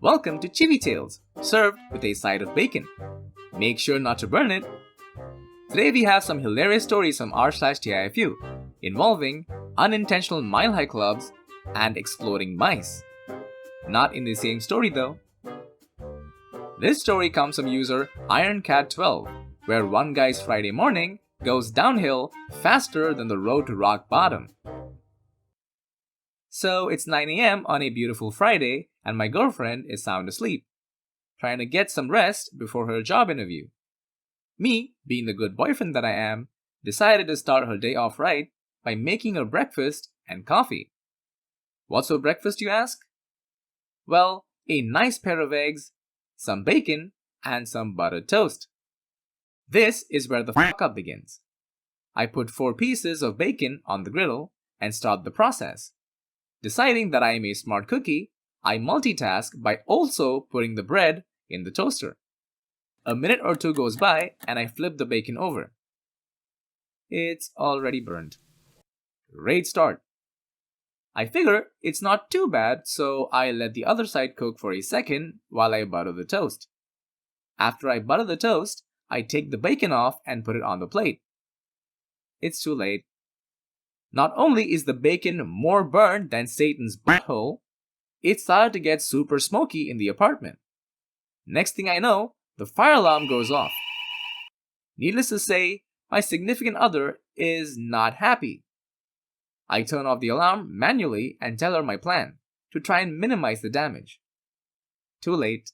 Welcome to ChibiTales, served with a side of bacon. Make sure not to burn it. Today we have some hilarious stories from r/TIFU involving unintentional mile-high clubs and exploding mice. Not in the same story though. This story comes from user IronCat12, where one guy's Friday morning goes downhill faster than the road to rock bottom. So it's 9 a.m. on a beautiful Friday and my girlfriend is sound asleep, trying to get some rest before her job interview. Me, being the good boyfriend that I am, decided to start her day off right by making her breakfast and coffee. What's her breakfast, you ask? Well, a nice pair of eggs, some bacon, and some buttered toast. This is where the fuck up begins. I put 4 pieces of bacon on the griddle and start the process. Deciding that I am a smart cookie, I multitask by also putting the bread in the toaster. A minute or two goes by and I flip the bacon over. It's already burned. Great start. I figure it's not too bad, so I let the other side cook for a second while I butter the toast. After I butter the toast, I take the bacon off and put it on the plate. It's too late. Not only is the bacon more burned than Satan's butthole, it started to get super smoky in the apartment. Next thing I know, the fire alarm goes off. Needless to say, my significant other is not happy. I turn off the alarm manually and tell her my plan, to try and minimize the damage. Too late.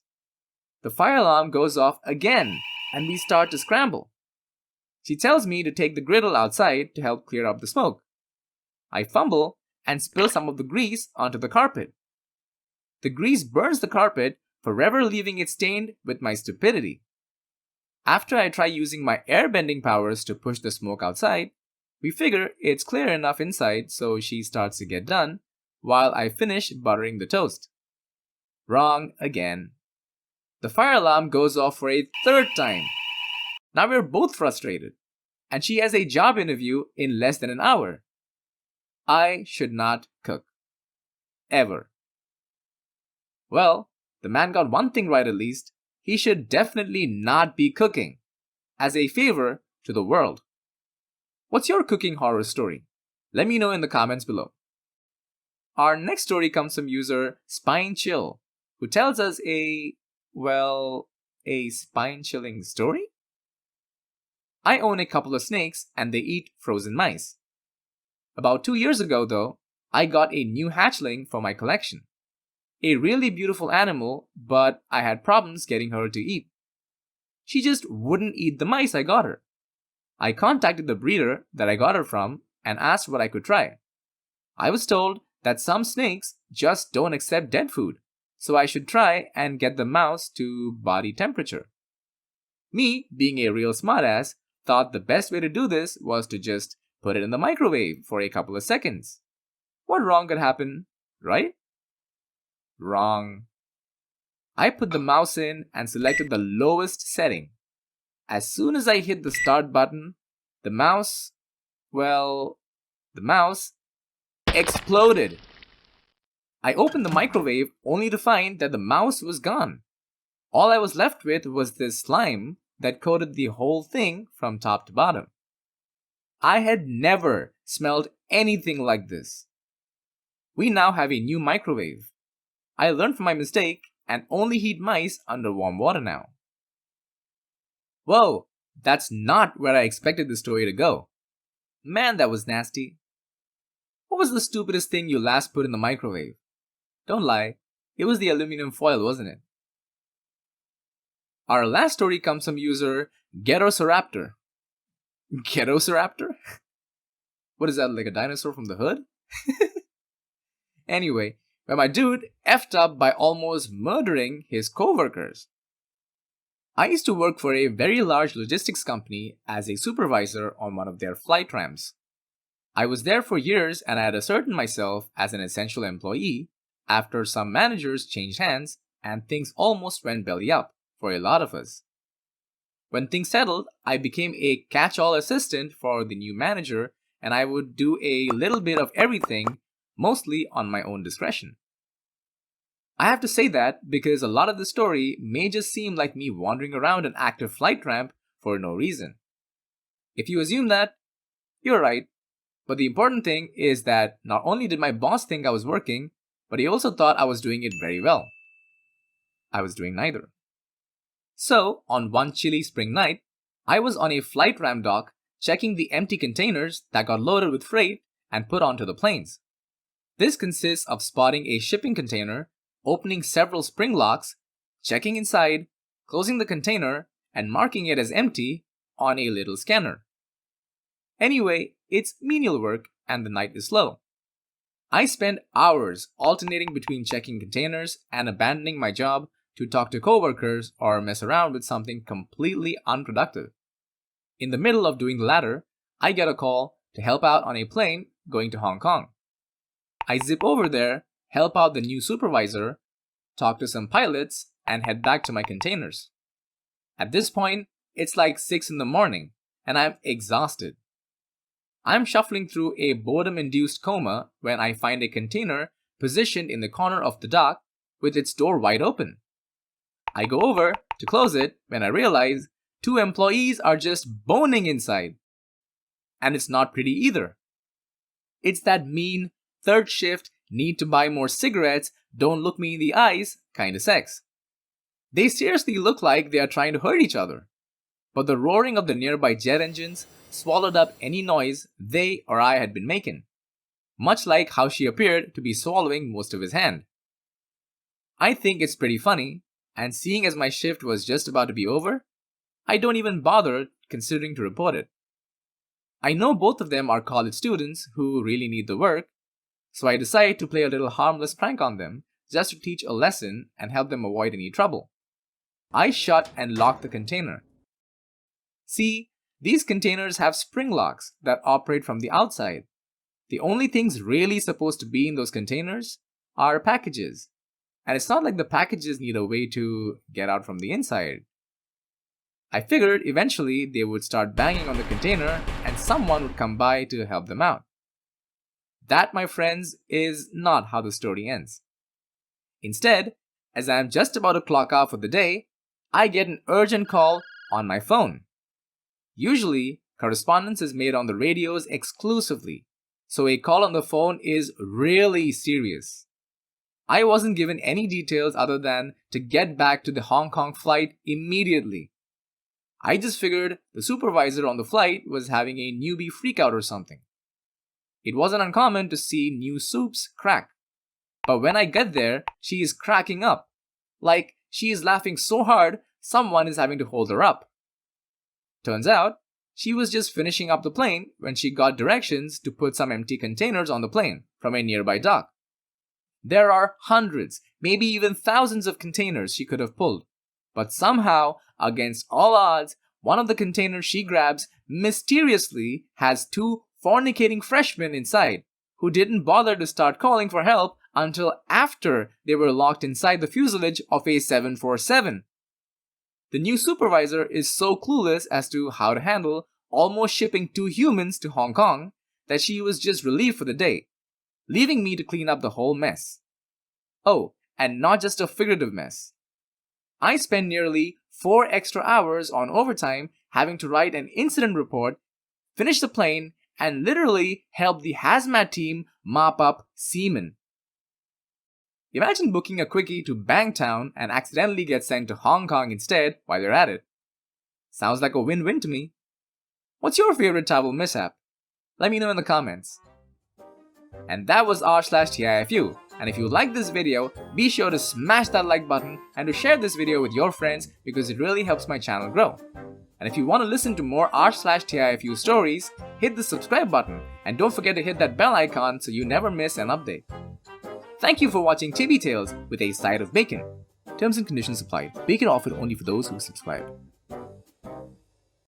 The fire alarm goes off again, and we start to scramble. She tells me to take the griddle outside to help clear up the smoke. I fumble and spill some of the grease onto the carpet. The grease burns the carpet, forever leaving it stained with my stupidity. After I try using my air-bending powers to push the smoke outside, we figure it's clear enough inside, so she starts to get done while I finish buttering the toast. Wrong again. The fire alarm goes off for a 3rd time. Now we're both frustrated, and she has a job interview in less than an hour. I should not cook. Ever. Well, the man got one thing right at least. He should definitely not be cooking, as a favor to the world. What's your cooking horror story? Let me know in the comments below. Our next story comes from user SpineChill, who tells us a spine-chilling story? I own a couple of snakes and they eat frozen mice. About 2 years ago though, I got a new hatchling for my collection. A really beautiful animal, but I had problems getting her to eat. She just wouldn't eat the mice I got her. I contacted the breeder that I got her from and asked what I could try. I was told that some snakes just don't accept dead food, so I should try and get the mouse to body temperature. Me, being a real smartass, thought the best way to do this was to just put it in the microwave for a couple of seconds. What wrong could happen, right? Wrong. I put the mouse in and selected the lowest setting. As soon as I hit the start button, the mouse exploded. I opened the microwave only to find that the mouse was gone. All I was left with was this slime that coated the whole thing from top to bottom. I had never smelled anything like this. We now have a new microwave. I learned from my mistake and only heat mice under warm water now. Whoa, that's not where I expected the story to go. Man, that was nasty. What was the stupidest thing you last put in the microwave? Don't lie, it was the aluminum foil, wasn't it? Our last story comes from user Ghettoceraptor. Ghettoceraptor? What is that, like a dinosaur from the hood? Anyway, where my dude effed up by almost murdering his coworkers. I used to work for a very large logistics company as a supervisor on one of their flight ramps. I was there for years and I had ascertained myself as an essential employee after some managers changed hands and things almost went belly up for a lot of us. When things settled, I became a catch-all assistant for the new manager and I would do a little bit of everything, mostly on my own discretion. I have to say that because a lot of the story may just seem like me wandering around an active flight ramp for no reason. If you assume that, you're right. But the important thing is that not only did my boss think I was working, but he also thought I was doing it very well. I was doing neither. So, on one chilly spring night, I was on a flight ramp dock checking the empty containers that got loaded with freight and put onto the planes. This consists of spotting a shipping container, opening several spring locks, checking inside, closing the container, and marking it as empty on a little scanner. Anyway, it's menial work and the night is slow. I spend hours alternating between checking containers and abandoning my job to talk to coworkers or mess around with something completely unproductive. In the middle of doing the latter, I get a call to help out on a plane going to Hong Kong. I zip over there, help out the new supervisor, talk to some pilots, and head back to my containers. At this point, it's like 6 in the morning, and I'm exhausted. I'm shuffling through a boredom-induced coma when I find a container positioned in the corner of the dock with its door wide open. I go over to close it when I realize 2 employees are just boning inside. And it's not pretty either. It's that mean, third shift, need to buy more cigarettes, don't look me in the eyes kind of sex. They seriously look like they are trying to hurt each other. But the roaring of the nearby jet engines swallowed up any noise they or I had been making, much like how she appeared to be swallowing most of his hand. I think it's pretty funny, and seeing as my shift was just about to be over, I don't even bother considering to report it. I know both of them are college students who really need the work, so I decide to play a little harmless prank on them just to teach a lesson and help them avoid any trouble. I shut and locked the container. See, these containers have spring locks that operate from the outside. The only things really supposed to be in those containers are packages. And it's not like the packages need a way to get out from the inside. I figured eventually they would start banging on the container and someone would come by to help them out. That, my friends, is not how the story ends. Instead, as I am just about to clock out for the day, I get an urgent call on my phone. Usually, correspondence is made on the radios exclusively, so a call on the phone is really serious. I wasn't given any details other than to get back to the Hong Kong flight immediately. I just figured the supervisor on the flight was having a newbie freakout or something. It wasn't uncommon to see new soups crack. But when I get there, she is cracking up. Like she is laughing so hard, someone is having to hold her up. Turns out, she was just finishing up the plane when she got directions to put some empty containers on the plane from a nearby dock. There are hundreds, maybe even thousands of containers she could have pulled. But somehow, against all odds, one of the containers she grabs mysteriously has 2 fornicating freshmen inside, who didn't bother to start calling for help until after they were locked inside the fuselage of a 747. The new supervisor is so clueless as to how to handle almost shipping 2 humans to Hong Kong that she was just relieved for the day, leaving me to clean up the whole mess. Oh, and not just a figurative mess. I spent nearly 4 extra hours on overtime having to write an incident report, finish the plane, and literally help the hazmat team mop up semen. Imagine booking a quickie to Bangtown and accidentally get sent to Hong Kong instead while you're at it. Sounds like a win-win to me. What's your favorite travel mishap? Let me know in the comments. And that was r/TIFU. And if you like this video, be sure to smash that like button and to share this video with your friends because it really helps my channel grow. And if you want to listen to more r/TIFU stories, hit the subscribe button and don't forget to hit that bell icon so you never miss an update. Thank you for watching ChibiTales with a side of bacon. Terms and conditions apply. Bacon offered only for those who subscribe.